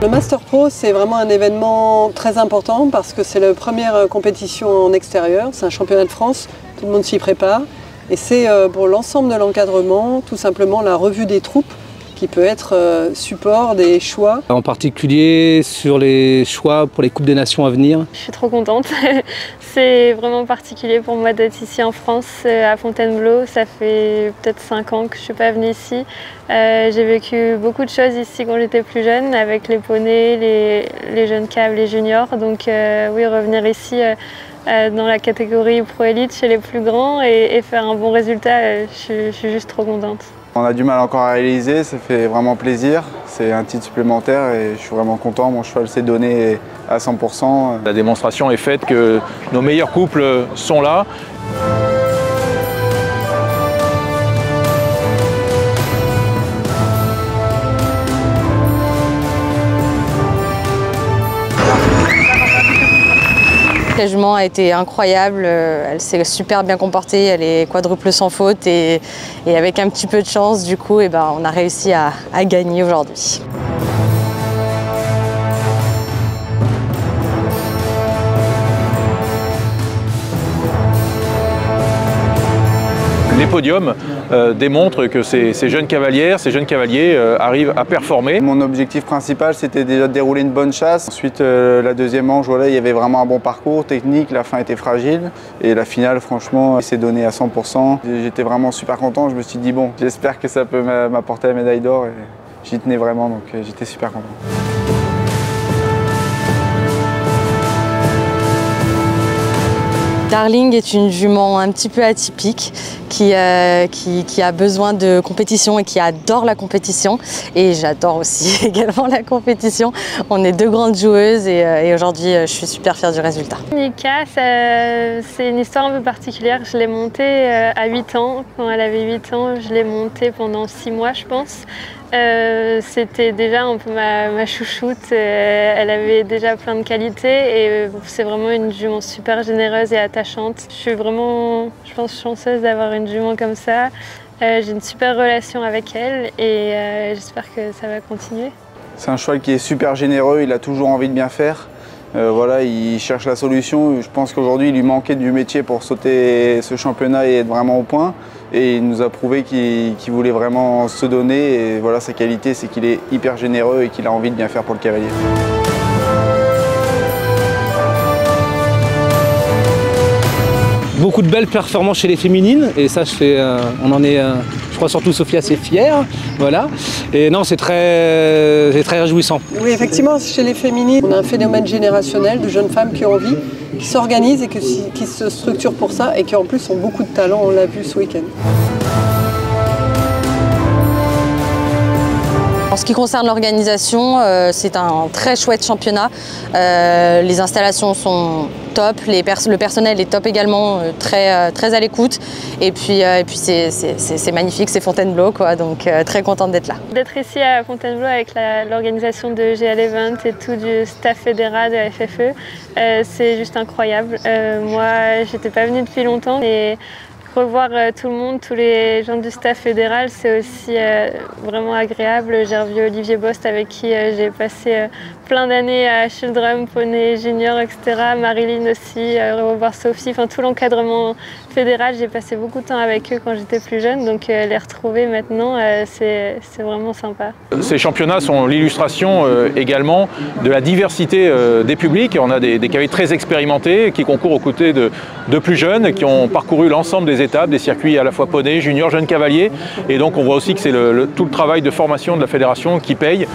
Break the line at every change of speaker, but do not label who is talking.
Le Master Pro, c'est vraiment un événement très important parce que c'est la première compétition en extérieur, c'est un championnat de France, tout le monde s'y prépare. Et c'est pour l'ensemble de l'encadrement, tout simplement la revue des troupes qui peut être support des choix.
En particulier sur les choix pour les Coupes des Nations à venir.
Je suis trop contente. C'est vraiment particulier pour moi d'être ici en France, à Fontainebleau. Ça fait peut-être 5 ans que je ne suis pas venue ici. J'ai vécu beaucoup de choses ici quand j'étais plus jeune, avec les poneys, les jeunes caves, les juniors. Donc oui, revenir ici dans la catégorie Pro Elite chez les plus grands et faire un bon résultat, je suis juste trop contente.
On a du mal encore à réaliser, ça fait vraiment plaisir. C'est un titre supplémentaire et je suis vraiment content. Mon cheval s'est donné à 100%.
La démonstration est faite que nos meilleurs couples sont là.
La jument a été incroyable, elle s'est super bien comportée, elle est quadruple sans faute et avec un petit peu de chance, du coup, on a réussi à gagner aujourd'hui.
Les podiums démontrent que ces jeunes cavalières, ces jeunes cavaliers arrivent à performer.
Mon objectif principal, c'était déjà de dérouler une bonne chasse. Ensuite, la deuxième manche, voilà, il y avait vraiment un bon parcours technique, la fin était fragile. Et la finale, franchement, il s'est donné à 100%. J'étais vraiment super content, je me suis dit, bon, j'espère que ça peut m'apporter la médaille d'or. Et j'y tenais vraiment, donc j'étais super content.
Darling est une jument un petit peu atypique qui a besoin de compétition et qui adore la compétition. Et j'adore aussi également la compétition. On est deux grandes joueuses et aujourd'hui je suis super fière du résultat.
Nika, c'est une histoire un peu particulière. Je l'ai montée à 8 ans. Quand elle avait 8 ans, je l'ai montée pendant 6 mois je pense. C'était déjà un peu ma chouchoute, elle avait déjà plein de qualités et c'est vraiment une jument super généreuse et attachante. Je suis vraiment, je pense, chanceuse d'avoir une jument comme ça. J'ai une super relation avec elle et j'espère que ça va continuer.
C'est un cheval qui est super généreux, il a toujours envie de bien faire. Voilà, il cherche la solution. Je pense qu'aujourd'hui, il lui manquait du métier pour sauter ce championnat et être vraiment au point. Et il nous a prouvé qu'il voulait vraiment se donner. Et voilà, sa qualité, c'est qu'il est hyper généreux et qu'il a envie de bien faire pour le cavalier.
Beaucoup de belles performances chez les féminines et ça, on en est, je crois surtout Sophie assez fière, voilà. Et non, c'est très réjouissant.
Oui, effectivement, chez les féminines, on a un phénomène générationnel de jeunes femmes qui ont envie, qui s'organisent et qui se structurent pour ça et qui en plus ont beaucoup de talent, on l'a vu ce week-end.
En ce qui concerne l'organisation, c'est un très chouette championnat. Les installations sont top, le personnel est top également, très à l'écoute. Et puis c'est magnifique, c'est Fontainebleau, quoi, donc très contente d'être là.
D'être ici à Fontainebleau avec l'organisation de GL Event et tout du staff fédéral de la FFE, c'est juste incroyable. Moi, j'étais pas venue depuis longtemps et revoir tout le monde, tous les gens du staff fédéral, c'est aussi vraiment agréable. J'ai revu Olivier Bost avec qui j'ai passé plein d'années à Children, Poney, Junior, etc. Marilyn aussi, revoir Sophie, enfin tout l'encadrement fédéral, j'ai passé beaucoup de temps avec eux quand j'étais plus jeune, donc les retrouver maintenant, c'est vraiment sympa.
Ces championnats sont l'illustration également de la diversité des publics. On a des cavaliers très expérimentés qui concourent aux côtés de plus jeunes, qui ont parcouru l'ensemble des étapes, des circuits à la fois poney, junior, jeunes cavaliers. Et donc on voit aussi que c'est tout le travail de formation de la fédération qui paye.